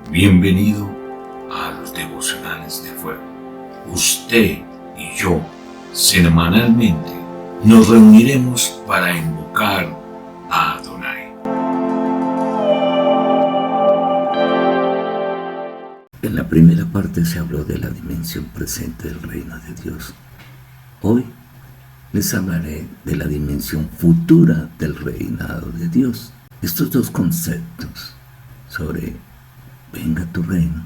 Bienvenido a los devocionales de fuego. Usted y yo semanalmente nos reuniremos para invocar a Adonai. En la primera parte se habló de la dimensión presente del reino de Dios. Hoy les hablaré de la dimensión futura del reinado de Dios. Estos dos conceptos sobre venga tu reino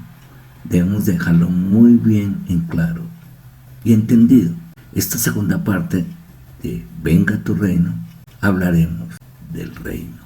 debemos dejarlo muy bien en claro y entendido. Esta segunda parte de venga tu reino hablaremos del reino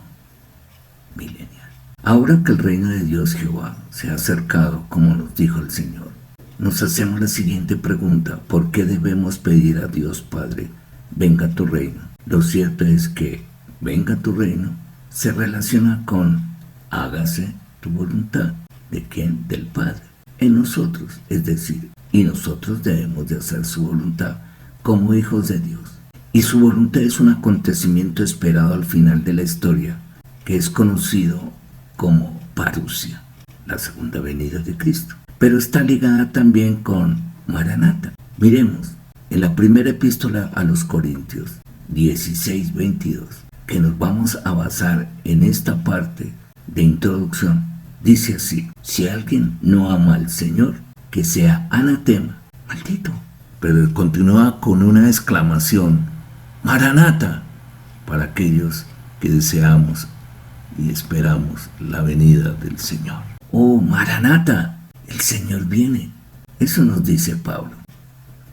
milenial. Ahora que el reino de Dios Jehová se ha acercado, como nos dijo el Señor, nos hacemos la siguiente pregunta: ¿por qué debemos pedir a Dios Padre, venga tu reino? Lo cierto es que venga tu reino se relaciona con hágase tu voluntad. ¿De quién? Del Padre. En nosotros, es decir, y nosotros debemos de hacer su voluntad como hijos de Dios. Y su voluntad es un acontecimiento esperado al final de la historia, que es conocido como parusia, la segunda venida de Cristo. Pero está ligada también con Maranata. Miremos en la primera epístola a los Corintios 16:22, que nos vamos a basar en esta parte de introducción. Dice así: si alguien no ama al Señor, que sea anatema, maldito. Pero continúa con una exclamación: Maranata, para aquellos que deseamos y esperamos la venida del Señor. Oh, Maranata, el Señor viene. Eso nos dice Pablo.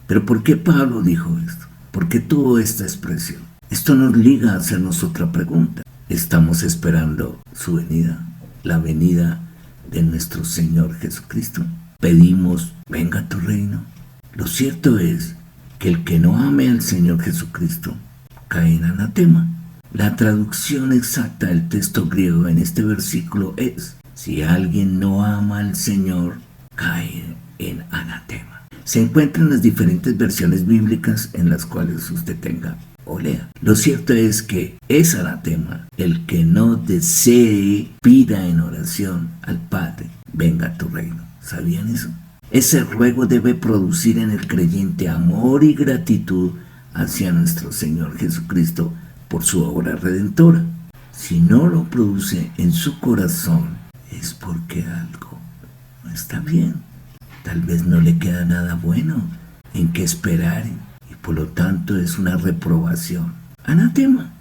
Pero ¿por qué Pablo dijo esto? ¿Por qué tuvo esta expresión? Esto nos liga a hacernos otra pregunta. ¿Estamos esperando su venida? La venida de nuestro Señor Jesucristo. Pedimos, venga tu reino. Lo cierto es que el que no ame al Señor Jesucristo cae en anatema. La traducción exacta del texto griego en este versículo es: si alguien no ama al Señor, cae en anatema. Se encuentran las diferentes versiones bíblicas en las cuales usted tenga o lea. Lo cierto es que es anatema el que no desee, pida en oración al Padre, venga tu reino. ¿Sabían eso? Ese ruego debe producir en el creyente amor y gratitud hacia nuestro Señor Jesucristo por su obra redentora. Si no lo produce en su corazón, es porque algo no está bien. Tal vez no le queda nada bueno en qué esperar, y por lo tanto es una reprobación. Anatema.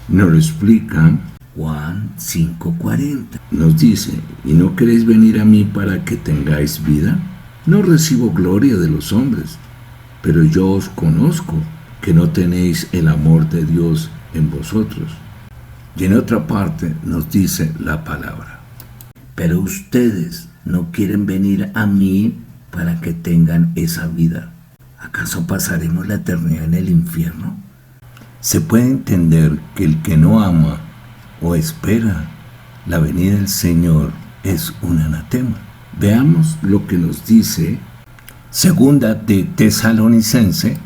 Nos lo explica Juan 5:40. Nos dice: ¿y no queréis venir a mí para que tengáis vida? No recibo gloria de los hombres, pero yo os conozco que no tenéis el amor de Dios en vosotros. Y en otra parte nos dice la palabra: pero ustedes no quieren venir a mí para que tengan esa vida. ¿Acaso pasaremos la eternidad en el infierno? Se puede entender que el que no ama o espera la venida del Señor es un anatema. Veamos lo que nos dice Segunda de Tesalonicense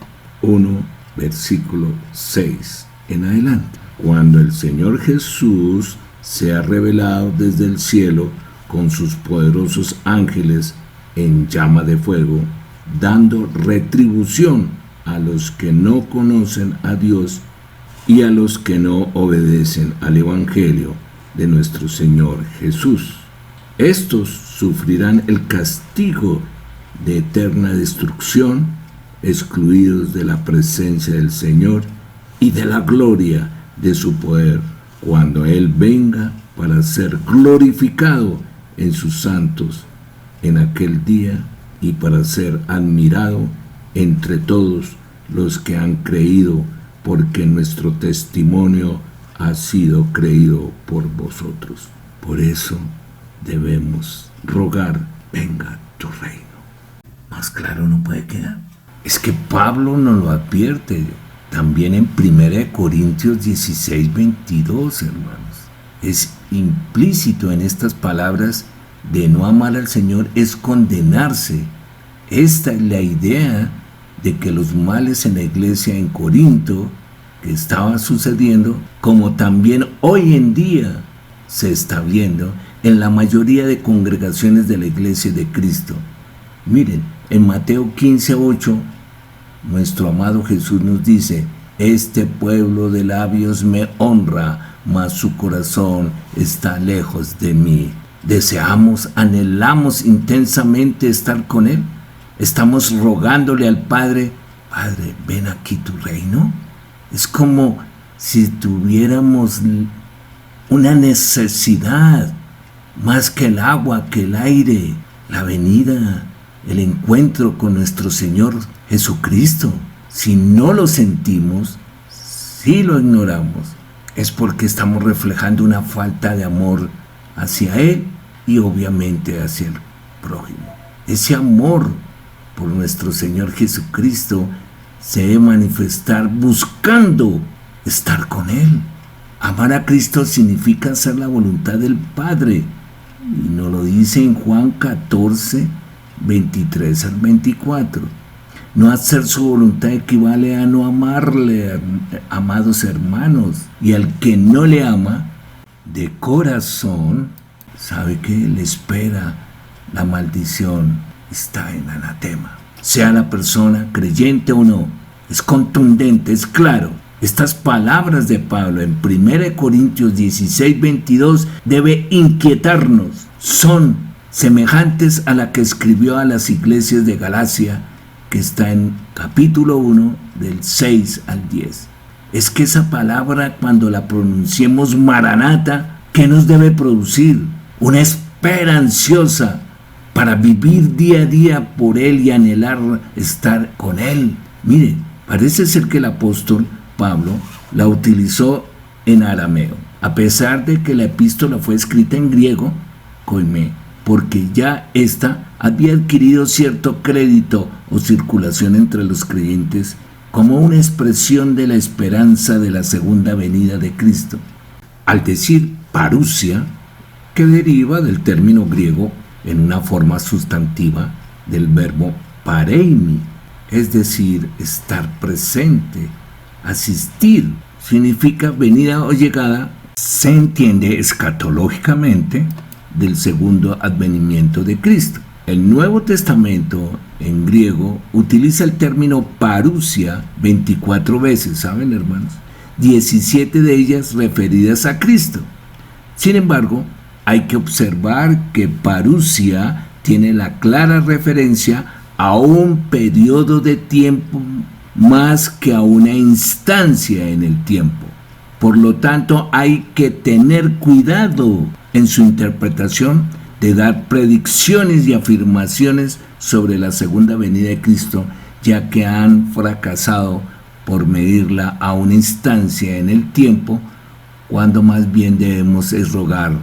1, versículo 6 en adelante. Cuando el Señor Jesús se ha revelado desde el cielo con sus poderosos ángeles en llama de fuego, dando retribución a los que no conocen a Dios y a los que no obedecen al Evangelio de nuestro Señor Jesús. Estos sufrirán el castigo de eterna destrucción, excluidos de la presencia del Señor y de la gloria de su poder, cuando Él venga para ser glorificado en sus santos en aquel día y para ser admirado entre todos los que han creído, porque nuestro testimonio ha sido creído por vosotros. Por eso debemos rogar, venga tu reino. Más claro no puede quedar. Es que Pablo nos lo advierte también en 1 Corintios 16:22, hermanos. Es implícito en estas palabras: de no amar al Señor es condenarse. Esta es la idea de que los males en la iglesia en Corinto que estaba sucediendo, como también hoy en día se está viendo, en la mayoría de congregaciones de la Iglesia de Cristo. Miren, en Mateo 15:8, nuestro amado Jesús nos dice: este pueblo de labios me honra, mas su corazón está lejos de mí. ¿Deseamos, anhelamos intensamente estar con Él? ¿Estamos rogándole al Padre: Padre, ven aquí tu reino? Es como si tuviéramos una necesidad, más que el agua, que el aire, la venida, el encuentro con nuestro Señor Jesucristo. Si no lo sentimos, si lo ignoramos, es porque estamos reflejando una falta de amor hacia Él y obviamente hacia el prójimo. Ese amor por nuestro Señor Jesucristo se debe manifestar buscando estar con Él. Amar a Cristo significa hacer la voluntad del Padre, y nos lo dice en Juan 14, 23 al 24. No hacer su voluntad equivale a no amarle, amados hermanos. Y al que no le ama de corazón, sabe que le espera la maldición, está en anatema. Sea la persona creyente o no, es contundente, es claro. Estas palabras de Pablo en 1 Corintios 16, 22 debe inquietarnos. Son semejantes a la que escribió a las iglesias de Galacia, que está en capítulo 1 del 6 al 10. Es que esa palabra, cuando la pronunciemos Maranata, ¿qué nos debe producir? Una espera ansiosa para vivir día a día por Él y anhelar estar con Él. Mire, parece ser que el apóstol Pablo la utilizó en arameo, a pesar de que la epístola fue escrita en griego, koimé, porque ya ésta había adquirido cierto crédito o circulación entre los creyentes como una expresión de la esperanza de la segunda venida de Cristo. Al decir parousia, que deriva del término griego en una forma sustantiva del verbo pareimi, es decir, estar presente, asistir, significa venida o llegada, se entiende escatológicamente del segundo advenimiento de Cristo. El Nuevo Testamento en griego utiliza el término parousia 24 veces, ¿saben, hermanos? 17 de ellas referidas a Cristo. Sin embargo, hay que observar que parousia tiene la clara referencia a un periodo de tiempo más que a una instancia en el tiempo. Por lo tanto, hay que tener cuidado en su interpretación de dar predicciones y afirmaciones sobre la segunda venida de Cristo, ya que han fracasado por medirla a una instancia en el tiempo, cuando más bien debemos es rogar: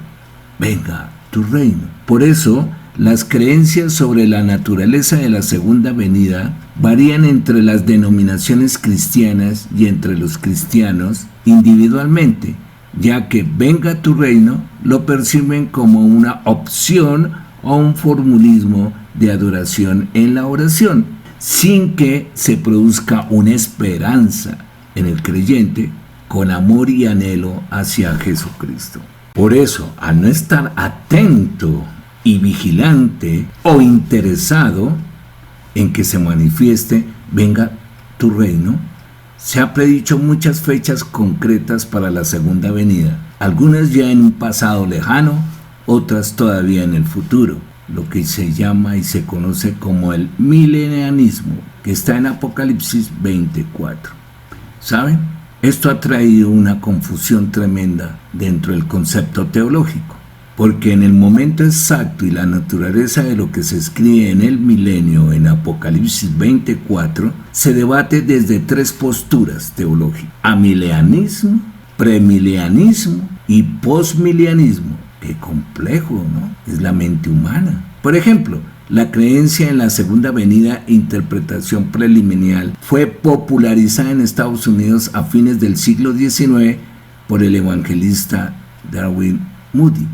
venga tu reino. Por eso, las creencias sobre la naturaleza de la segunda venida varían entre las denominaciones cristianas y entre los cristianos individualmente, ya que venga tu reino lo perciben como una opción o un formulismo de adoración en la oración, sin que se produzca una esperanza en el creyente con amor y anhelo hacia Jesucristo. Por eso, al no estar atento y vigilante o interesado en que se manifieste venga tu reino, se ha predicho muchas fechas concretas para la segunda venida, algunas ya en un pasado lejano, otras todavía en el futuro, lo que se llama y se conoce como el milenianismo, que está en Apocalipsis 24. ¿Saben? Esto ha traído una confusión tremenda dentro del concepto teológico, porque en el momento exacto y la naturaleza de lo que se escribe en el milenio en Apocalipsis 24 se debate desde tres posturas teológicas: amilenismo, premilenismo y postmilianismo. Qué complejo, ¿no? Es la mente humana. Por ejemplo, la creencia en la segunda venida e interpretación preliminar fue popularizada en Estados Unidos a fines del siglo XIX por el evangelista Darwin Moody,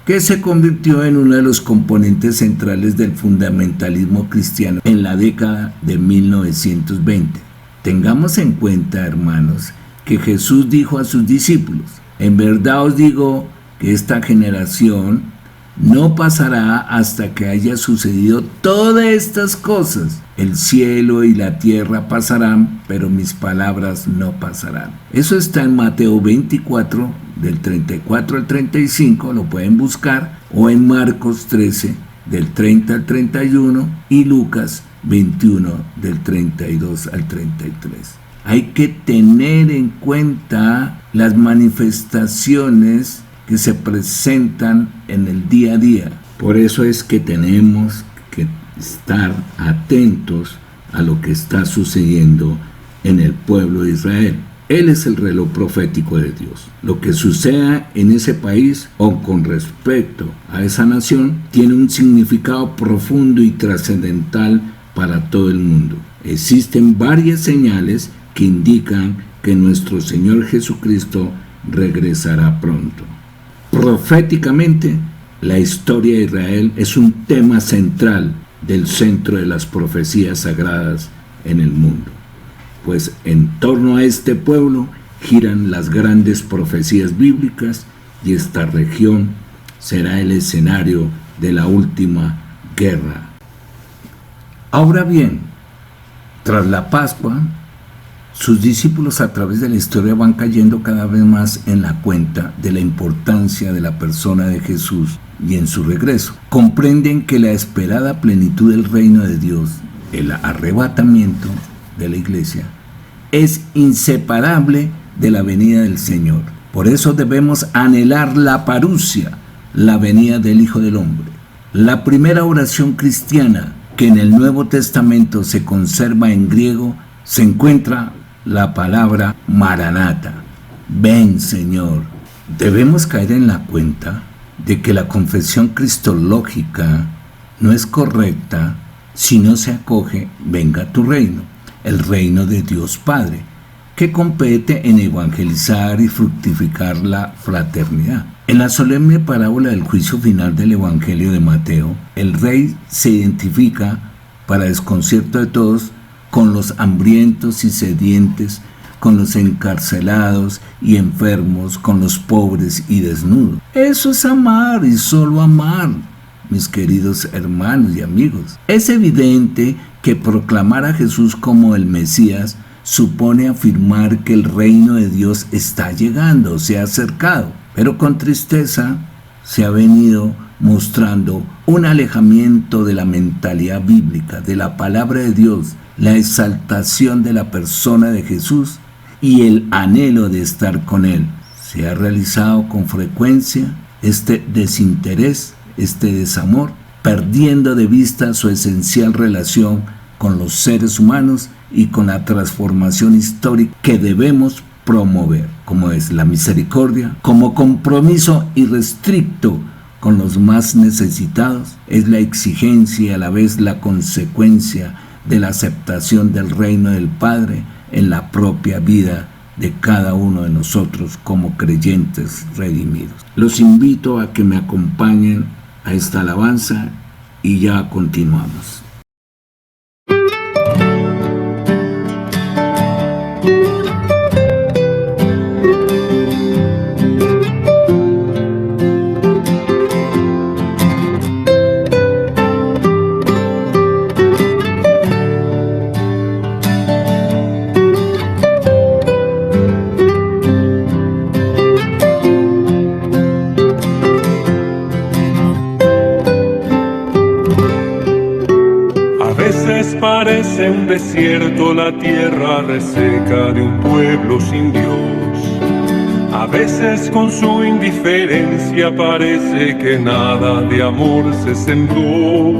que se convirtió en uno de los componentes centrales del fundamentalismo cristiano en la década de 1920. Tengamos en cuenta, hermanos, que Jesús dijo a sus discípulos: en verdad os digo que esta generación no pasará hasta que haya sucedido todas estas cosas. El cielo y la tierra pasarán, pero mis palabras no pasarán. Eso está en Mateo 24, del 34 al 35, lo pueden buscar, o en Marcos 13, del 30 al 31, y Lucas 21, del 32 al 33. Hay que tener en cuenta las manifestaciones que se presentan en el día a día. Por eso es que tenemos que estar atentos a lo que está sucediendo en el pueblo de Israel. Él es el reloj profético de Dios. Lo que suceda en ese país o con respecto a esa nación tiene un significado profundo y trascendental para todo el mundo. Existen varias señales que indican que nuestro Señor Jesucristo regresará pronto. Proféticamente, la historia de Israel es un tema central del centro de las profecías sagradas en el mundo, pues en torno a este pueblo giran las grandes profecías bíblicas y esta región será el escenario de la última guerra. Ahora bien, tras la Pascua, sus discípulos a través de la historia van cayendo cada vez más en la cuenta de la importancia de la persona de Jesús y en su regreso. Comprenden que la esperada plenitud del reino de Dios, el arrebatamiento de la iglesia, es inseparable de la venida del Señor. Por eso debemos anhelar la parusia, la venida del Hijo del Hombre. La primera oración cristiana que en el Nuevo Testamento se conserva en griego se encuentra la palabra Maranata, ven Señor. Debemos caer en la cuenta de que la confesión cristológica no es correcta si no se acoge venga tu reino, el reino de Dios Padre, que compete en evangelizar y fructificar la fraternidad. En la solemne parábola del juicio final del Evangelio de Mateo, el rey se identifica, para desconcierto de todos, con los hambrientos y sedientes, con los encarcelados y enfermos, con los pobres y desnudos. Eso es amar y solo amar, mis queridos hermanos y amigos. Es evidente que proclamar a Jesús como el Mesías supone afirmar que el reino de Dios está llegando, se ha acercado, pero con tristeza se ha venido mostrando un alejamiento de la mentalidad bíblica, de la palabra de Dios, la exaltación de la persona de Jesús y el anhelo de estar con Él. Se ha realizado con frecuencia este desinterés, este desamor, perdiendo de vista su esencial relación con los seres humanos y con la transformación histórica que debemos promover, como es la misericordia, como compromiso irrestricto con los más necesitados, es la exigencia y a la vez la consecuencia de la aceptación del reino del Padre en la propia vida de cada uno de nosotros como creyentes redimidos. Los invito a que me acompañen a esta alabanza y ya continuamos. Parece un desierto la tierra reseca de un pueblo sin Dios. A veces con su indiferencia parece que nada de amor se sembró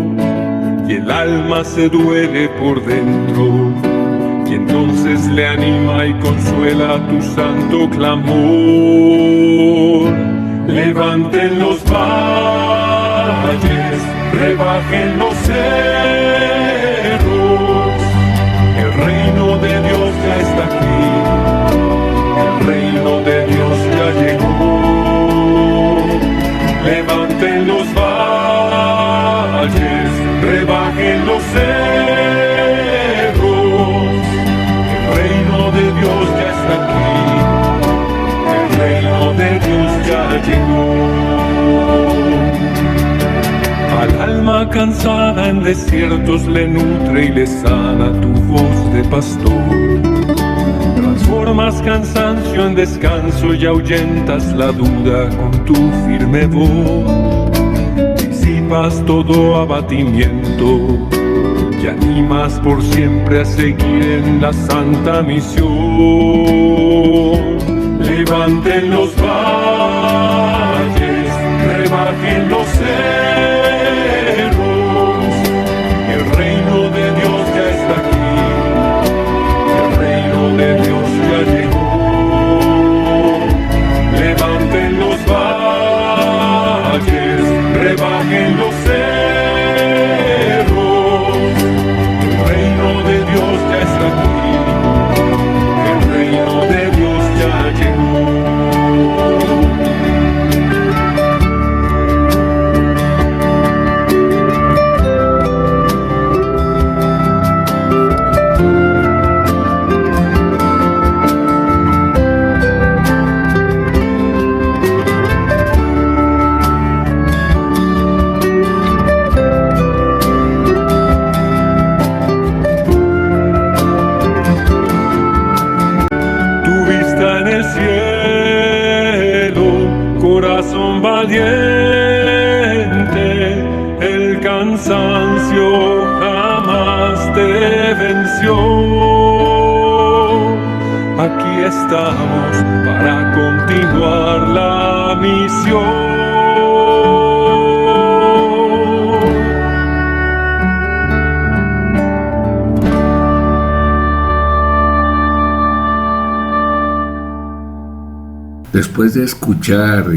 y el alma se duele por dentro. Y entonces le anima y consuela tu santo clamor. Levanten los valles, rebajen los cerros. El reino de Dios ya está aquí, el reino de Dios ya llegó. Levanten los valles, rebajen los cerros. El reino de Dios ya está aquí, el reino de Dios ya llegó. alma cansada en desiertos le nutre y le sana tu voz de pastor. Transformas cansancio en descanso y ahuyentas la duda con tu firme voz. Disipas todo abatimiento y animas por siempre a seguir en la santa misión. Levanten los valles, rebajen los cerros, el reino de Dios ya está aquí, el reino de Dios ya llegó. Levanten los valles, rebajen los cerros, el reino de Dios ya está aquí, el reino de Dios ya llegó. Corazón valiente, el cansancio jamás te venció. Aquí estamos para continuar la misión. Después de escuchar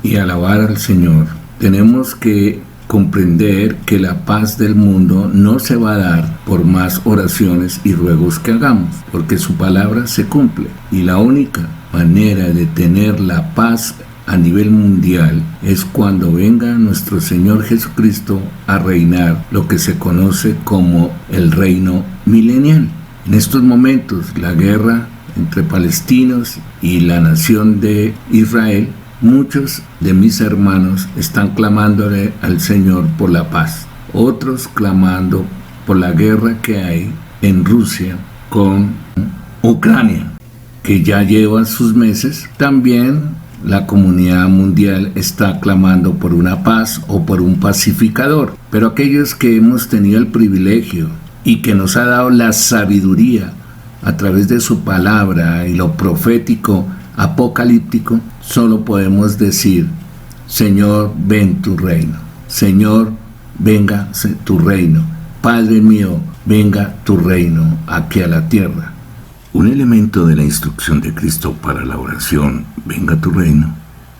y alabar al Señor, tenemos que comprender que la paz del mundo no se va a dar por más oraciones y ruegos que hagamos, porque su palabra se cumple. Y la única manera de tener la paz a nivel mundial es cuando venga nuestro Señor Jesucristo a reinar lo que se conoce como el reino milenial. En estos momentos, la guerra entre palestinos y la nación de Israel, muchos de mis hermanos están clamándole al Señor por la paz, otros clamando por la guerra que hay en Rusia con Ucrania, que ya lleva sus meses. También la comunidad mundial está clamando por una paz o por un pacificador, pero aquellos que hemos tenido el privilegio y que nos ha dado la sabiduría a través de su palabra y lo profético apocalíptico, solo podemos decir: Señor, ven tu reino. Señor, venga tu reino. Padre mío, venga tu reino aquí a la tierra. Un elemento de la instrucción de Cristo para la oración, venga tu reino,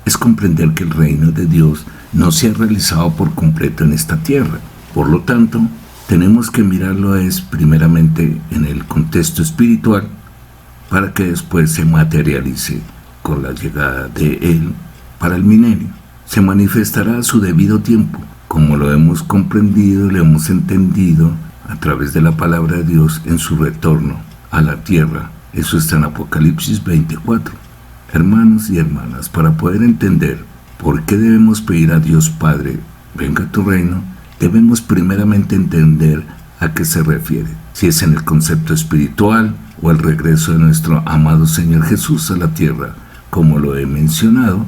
es comprender que el reino de Dios no se ha realizado por completo en esta tierra. Por lo tanto, tenemos que mirarlo primeramente en el contexto espiritual para que después se materialice con la llegada de Él para el milenio. Se manifestará a su debido tiempo, como lo hemos comprendido y lo hemos entendido a través de la palabra de Dios en su retorno a la tierra. Eso está en Apocalipsis 24. Hermanos y hermanas, para poder entender por qué debemos pedir a Dios Padre, venga tu reino, debemos primeramente entender a qué se refiere, si es en el concepto espiritual o el regreso de nuestro amado Señor Jesús a la tierra, como lo he mencionado.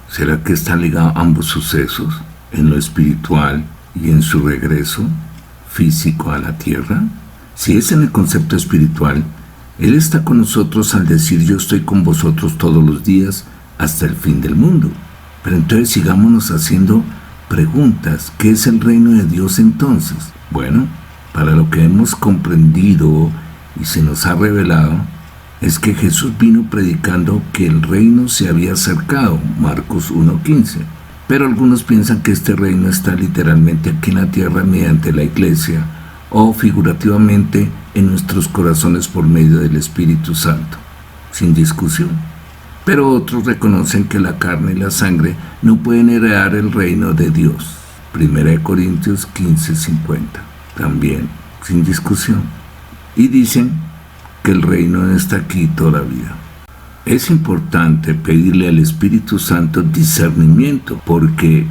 ¿Será que están ligados ambos sucesos, en lo espiritual y en su regreso físico a la tierra? Si es en el concepto espiritual, Él está con nosotros al decir: yo estoy con vosotros todos los días hasta el fin del mundo. Pero entonces sigámonos haciendo preguntas. ¿Qué es el reino de Dios entonces? Bueno, para lo que hemos comprendido y se nos ha revelado, es que Jesús vino predicando que el reino se había acercado, Marcos 1:15. Pero algunos piensan que este reino está literalmente aquí en la tierra mediante la iglesia, o figurativamente en nuestros corazones por medio del Espíritu Santo, sin discusión. Pero otros reconocen que la carne y la sangre no pueden heredar el reino de Dios. 1 Corintios 15:50, también sin discusión. Y dicen que el reino no está aquí todavía. Es importante pedirle al Espíritu Santo discernimiento, porque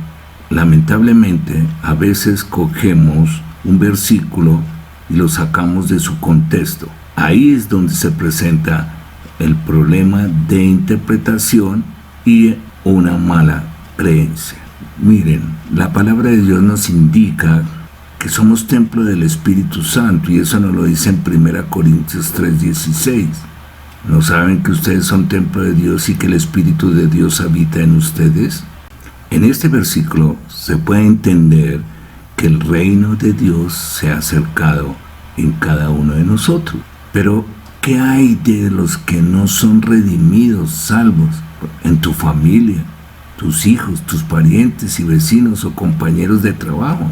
lamentablemente, a veces cogemos un versículo y lo sacamos de su contexto. Ahí es donde se presenta el problema de interpretación y una mala creencia. Miren, la palabra de Dios nos indica que somos templo del Espíritu Santo, y eso nos lo dice en 1 Corintios 3:16. ¿No saben que ustedes son templo de Dios y que el Espíritu de Dios habita en ustedes? En este versículo se puede entender que el reino de Dios se ha acercado en cada uno de nosotros. Pero, ¿qué hay de los que no son redimidos, salvos? En tu familia, tus hijos, tus parientes y vecinos o compañeros de trabajo.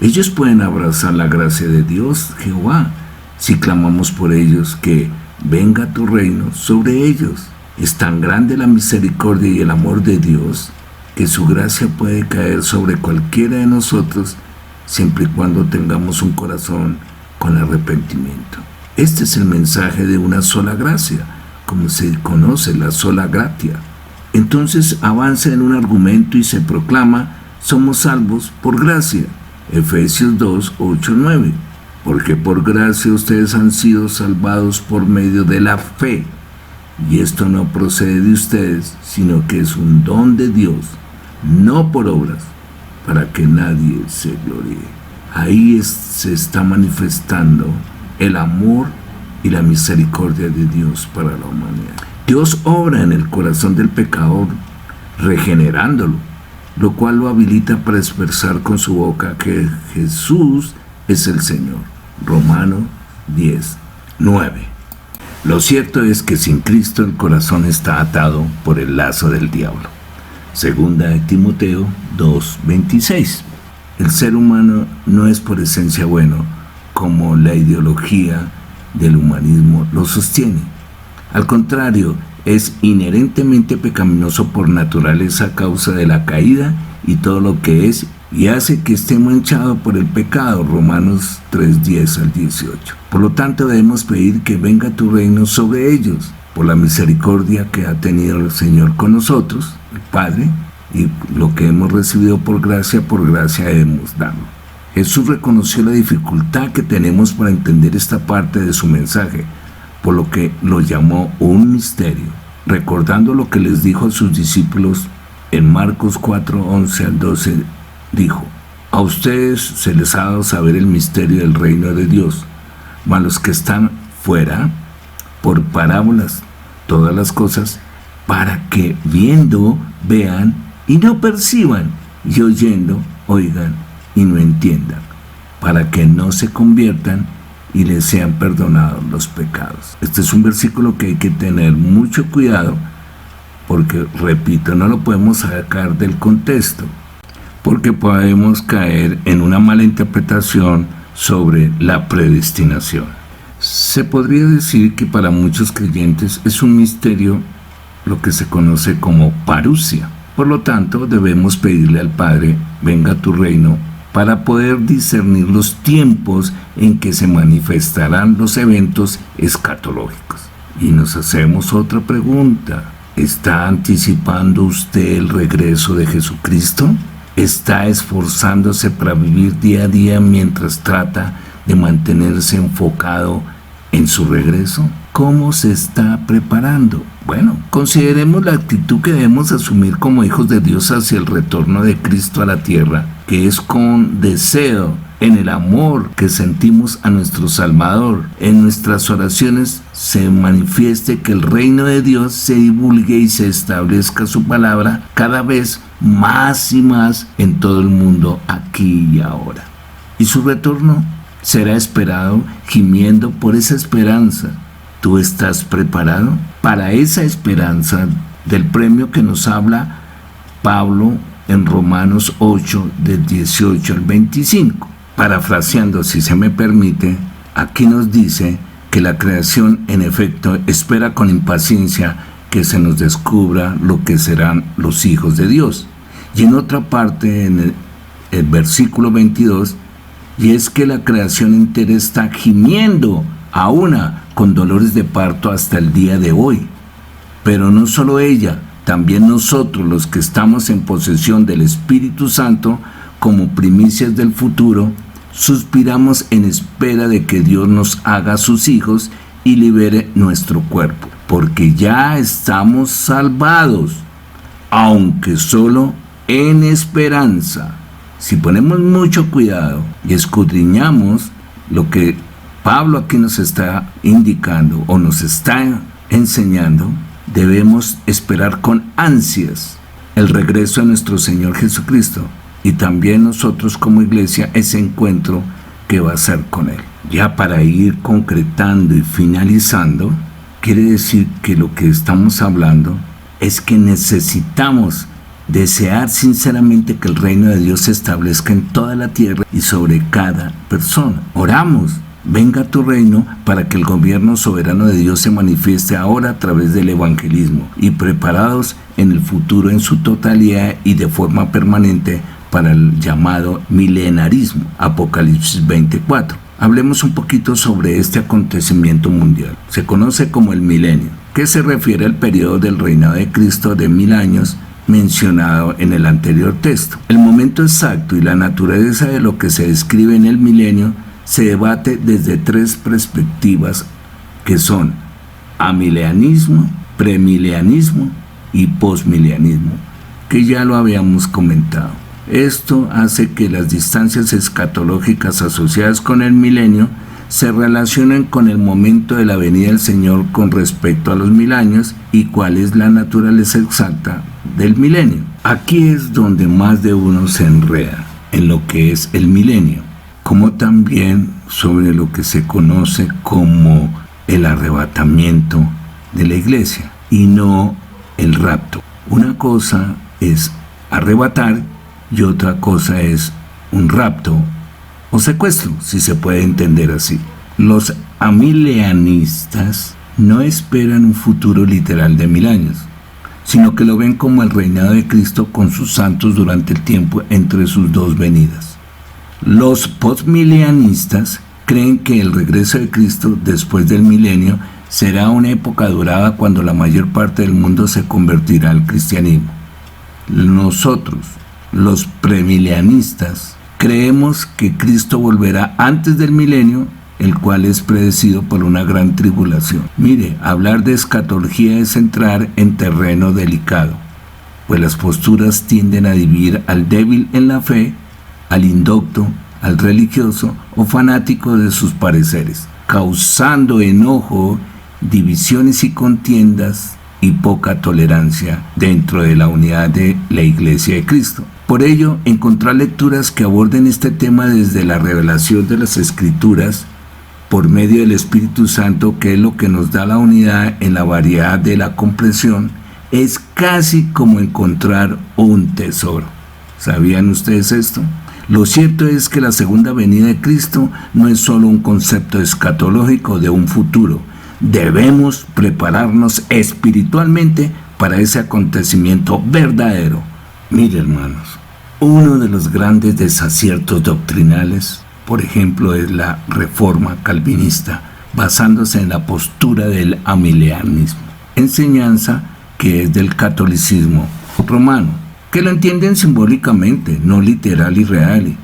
Ellos pueden abrazar la gracia de Dios, Jehová, si clamamos por ellos que venga tu reino sobre ellos. Es tan grande la misericordia y el amor de Dios que su gracia puede caer sobre cualquiera de nosotros siempre y cuando tengamos un corazón con arrepentimiento. Este es el mensaje de una sola gracia, como se conoce, la sola gratia. Entonces avanza en un argumento y se proclama: somos salvos por gracia. Efesios 2:8-9. Porque por gracia ustedes han sido salvados por medio de la fe. Y esto no procede de ustedes, sino que es un don de Dios, no por obras, para que nadie se gloríe. Ahí se está manifestando el amor y la misericordia de Dios para la humanidad. Dios obra en el corazón del pecador, regenerándolo, lo cual lo habilita para expresar con su boca que Jesús es el Señor. Romanos 10:9. Lo cierto es que sin Cristo el corazón está atado por el lazo del diablo. Segunda de Timoteo 2:26. El ser humano no es por esencia bueno, como la ideología del humanismo lo sostiene. Al contrario, es inherentemente pecaminoso por naturaleza a causa de la caída y todo lo que es, y hace que esté manchado por el pecado. Romanos 3:10-18. Por lo tanto, debemos pedir que venga tu reino sobre ellos, por la misericordia que ha tenido el Señor con nosotros, el Padre, y lo que hemos recibido por gracia debemos darlo. Jesús reconoció la dificultad que tenemos para entender esta parte de su mensaje, por lo que lo llamó un misterio, recordando lo que les dijo a sus discípulos en Marcos 4:11-12. Dijo: a ustedes se les ha dado saber el misterio del reino de Dios, mas los que están fuera, por parábolas, todas las cosas, para que viendo, vean y no perciban, y oyendo, oigan y no entiendan, para que no se conviertan y les sean perdonados los pecados. Este es un versículo que hay que tener mucho cuidado, porque, repito, no lo podemos sacar del contexto, porque podemos caer en una mala interpretación sobre la predestinación. Se podría decir que para muchos creyentes es un misterio lo que se conoce como parusia. Por lo tanto, debemos pedirle al Padre: venga tu reino, para poder discernir los tiempos en que se manifestarán los eventos escatológicos. Y nos hacemos otra pregunta: ¿está anticipando usted el regreso de Jesucristo? ¿Está esforzándose para vivir día a día mientras trata de mantenerse enfocado en su regreso? ¿Cómo se está preparando? Bueno, consideremos la actitud que debemos asumir como hijos de Dios hacia el retorno de Cristo a la tierra, que es con deseo, en el amor que sentimos a nuestro Salvador. En nuestras oraciones se manifieste que el reino de Dios se divulgue y se establezca su palabra cada vez más y más en todo el mundo, aquí y ahora. Y su retorno será esperado, gimiendo por esa esperanza. ¿Tú estás preparado para esa esperanza del premio que nos habla Pablo en Romanos 8, del 18 al 25? Parafraseando, si se me permite, aquí nos dice que la creación en efecto espera con impaciencia que se nos descubra lo que serán los hijos de Dios. Y en otra parte, en el versículo 22, y es que la creación entera está gimiendo a una con dolores de parto hasta el día de hoy. Pero no solo ella, también nosotros, los que estamos en posesión del Espíritu Santo, como primicias del futuro, suspiramos en espera de que Dios nos haga sus hijos y libere nuestro cuerpo, porque ya estamos salvados, aunque solo en esperanza. Si ponemos mucho cuidado y escudriñamos lo que Pablo aquí nos está indicando o nos está enseñando, debemos esperar con ansias el regreso de nuestro Señor Jesucristo y también nosotros como iglesia ese encuentro que va a ser con Él. Ya para ir concretando y finalizando, quiere decir que lo que estamos hablando es que necesitamos desear sinceramente que el reino de Dios se establezca en toda la tierra y sobre cada persona. Oramos, venga tu reino, para que el gobierno soberano de Dios se manifieste ahora a través del evangelismo y preparados en el futuro en su totalidad y de forma permanente para el llamado milenarismo, Apocalipsis 24. Hablemos un poquito sobre este acontecimiento mundial. Se conoce como el milenio, que se refiere al periodo del reinado de Cristo de 1000 años mencionado en el anterior texto. El momento exacto y la naturaleza de lo que se describe en el milenio se debate desde 3 perspectivas, que son amilenismo, premilenismo y posmilenismo, que ya lo habíamos comentado. Esto hace que las distancias escatológicas asociadas con el milenio se relacionen con el momento de la venida del Señor con respecto a los 1000 años y cuál es la naturaleza exacta del milenio. Aquí es donde más de uno se enreda en lo que es el milenio, como también sobre lo que se conoce como el arrebatamiento de la iglesia y no el rapto. Una cosa es arrebatar y otra cosa es un rapto o secuestro, si se puede entender así. Los amileanistas no esperan un futuro literal de 1000 años, sino que lo ven como el reinado de Cristo con sus santos durante el tiempo entre sus 2 venidas. Los postmilenistas creen que el regreso de Cristo después del milenio será una época dorada cuando la mayor parte del mundo se convertirá al cristianismo. Nosotros, los premilenistas, creemos que Cristo volverá antes del milenio, el cual es predecido por una gran tribulación. Mire, hablar de escatología es entrar en terreno delicado, pues las posturas tienden a dividir al débil en la fe, al indocto, al religioso o fanático de sus pareceres, causando enojo, divisiones y contiendas y poca tolerancia dentro de la unidad de la Iglesia de Cristo. Por ello, encontrar lecturas que aborden este tema desde la revelación de las Escrituras por medio del Espíritu Santo, que es lo que nos da la unidad en la variedad de la comprensión, es casi como encontrar un tesoro. ¿Sabían ustedes esto? Lo cierto es que la segunda venida de Cristo no es solo un concepto escatológico de un futuro. Debemos prepararnos espiritualmente para ese acontecimiento verdadero. Mire, hermanos, uno de los grandes desaciertos doctrinales, por ejemplo, es la reforma calvinista, basándose en la postura del amileanismo, enseñanza que es del catolicismo romano, que lo entienden simbólicamente, no literal y real,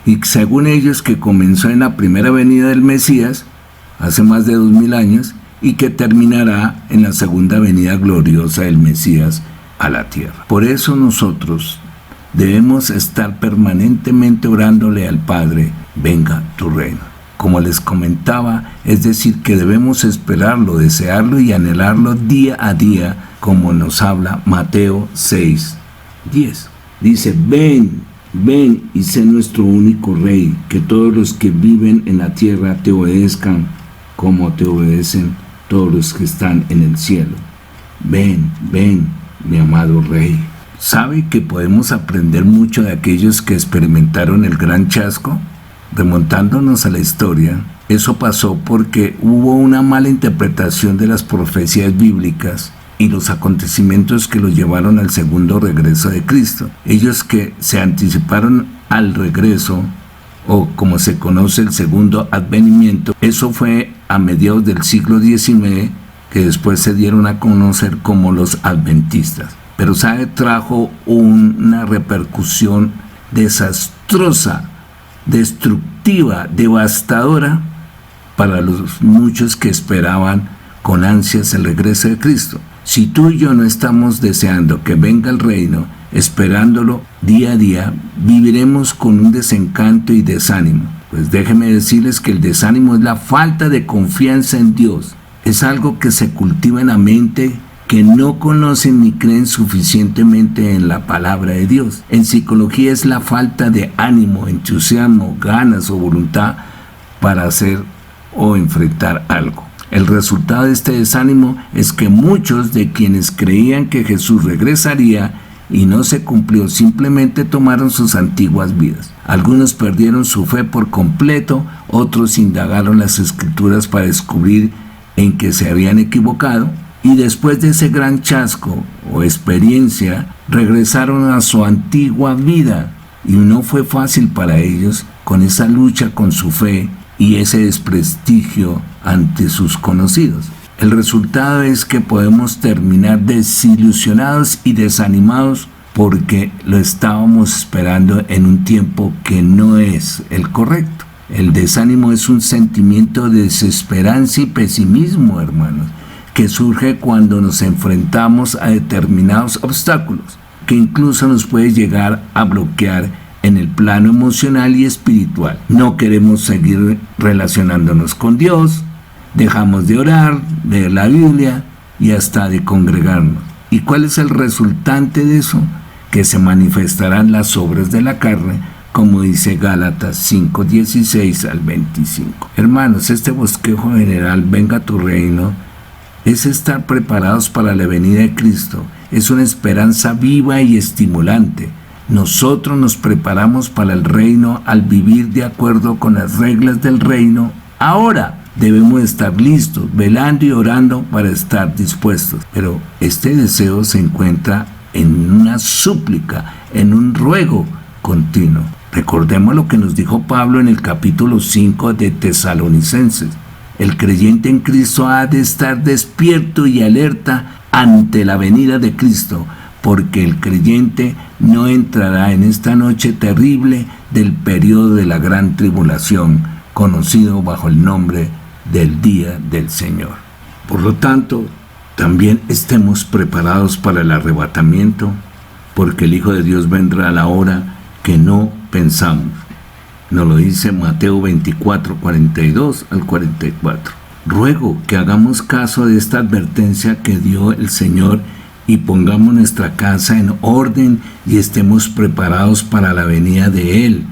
y según ellos que comenzó en la primera venida del Mesías, hace más de 2000 años, y que terminará en la segunda venida gloriosa del Mesías a la tierra. Por eso nosotros debemos estar permanentemente orándole al Padre, venga tu reino. Como les comentaba, es decir, que debemos esperarlo, desearlo y anhelarlo día a día, como nos habla Mateo 6:10. Dice, ven y sé nuestro único Rey, que todos los que viven en la tierra te obedezcan, como te obedecen todos los que están en el cielo. Ven, mi amado Rey. ¿Sabe que podemos aprender mucho de aquellos que experimentaron el gran chasco? Remontándonos a la historia, eso pasó porque hubo una mala interpretación de las profecías bíblicas y los acontecimientos que los llevaron al segundo regreso de Cristo. Ellos que se anticiparon al regreso, o como se conoce el segundo advenimiento, eso fue a mediados del siglo XIX, que después se dieron a conocer como los adventistas. pero ¿sabe? Trajo una repercusión desastrosa, destructiva, devastadora para los muchos que esperaban con ansias el regreso de Cristo. Si tú y yo no estamos deseando que venga el reino, esperándolo día a día, viviremos con un desencanto y desánimo. Pues déjenme decirles que el desánimo es la falta de confianza en Dios. Es algo que se cultiva en la mente, que no conocen ni creen suficientemente en la palabra de Dios. En psicología es la falta de ánimo, entusiasmo, ganas o voluntad para hacer o enfrentar algo. El resultado de este desánimo es que muchos de quienes creían que Jesús regresaría y no se cumplió, simplemente tomaron sus antiguas vidas. Algunos perdieron su fe por completo, otros indagaron las Escrituras para descubrir en que se habían equivocado, y después de ese gran chasco o experiencia, regresaron a su antigua vida, y no fue fácil para ellos con esa lucha con su fe y ese desprestigio ante sus conocidos. El resultado es que podemos terminar desilusionados y desanimados porque lo estábamos esperando en un tiempo que no es el correcto. El desánimo es un sentimiento de desesperanza y pesimismo, hermanos, que surge cuando nos enfrentamos a determinados obstáculos, que incluso nos puede llegar a bloquear en el plano emocional y espiritual. No queremos seguir relacionándonos con Dios, dejamos de orar, de leer la Biblia y hasta de congregarnos. ¿Y cuál es el resultante de eso? Que se manifestarán las obras de la carne, como dice Gálatas 5:16 al 25. Hermanos, este bosquejo general, venga a tu reino, es estar preparados para la venida de Cristo. Es una esperanza viva y estimulante. Nosotros nos preparamos para el reino al vivir de acuerdo con las reglas del reino. Ahora debemos estar listos, velando y orando para estar dispuestos. Pero este deseo se encuentra en una súplica, en un ruego continuo. Recordemos lo que nos dijo Pablo en el capítulo 5 de Tesalonicenses. El creyente en Cristo ha de estar despierto y alerta ante la venida de Cristo, porque el creyente no entrará en esta noche terrible del periodo de la gran tribulación, conocido bajo el nombre del día del Señor. Por lo tanto, también estemos preparados para el arrebatamiento, porque el Hijo de Dios vendrá a la hora que no pensamos. Nos lo dice Mateo 24, 42 al 44. Ruego que hagamos caso de esta advertencia que dio el Señor y pongamos nuestra casa en orden y estemos preparados para la venida de Él.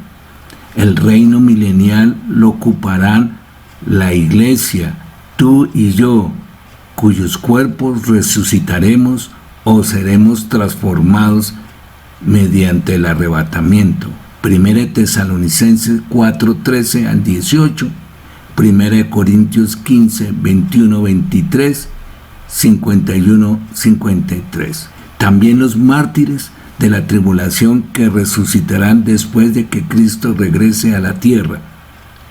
El reino milenial lo ocuparán la iglesia, tú y yo, cuyos cuerpos resucitaremos o seremos transformados mediante el arrebatamiento. 1 Tesalonicenses 4:13 al 18, 1 Corintios 15, 21, 23, 51, 53. También los mártires de la tribulación que resucitarán después de que Cristo regrese a la tierra.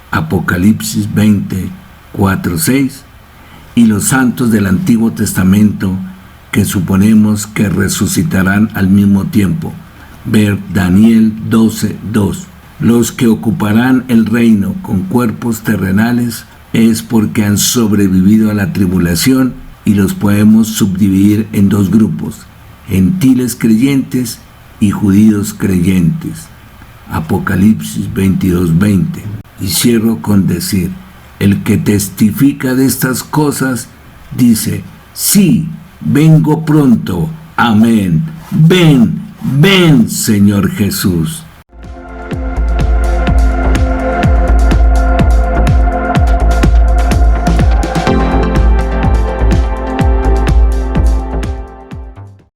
Apocalipsis 20, 4, 6. Y los santos del Antiguo Testamento que suponemos que resucitarán al mismo tiempo. Ver Daniel 12, 2. Los que ocuparán el reino con cuerpos terrenales es porque han sobrevivido a la tribulación, y los podemos subdividir en dos grupos: gentiles creyentes y judíos creyentes. Apocalipsis 22, 20. Y cierro con decir: el que testifica de estas cosas dice: sí, vengo pronto. Amén. Ven, ven, Señor Jesús.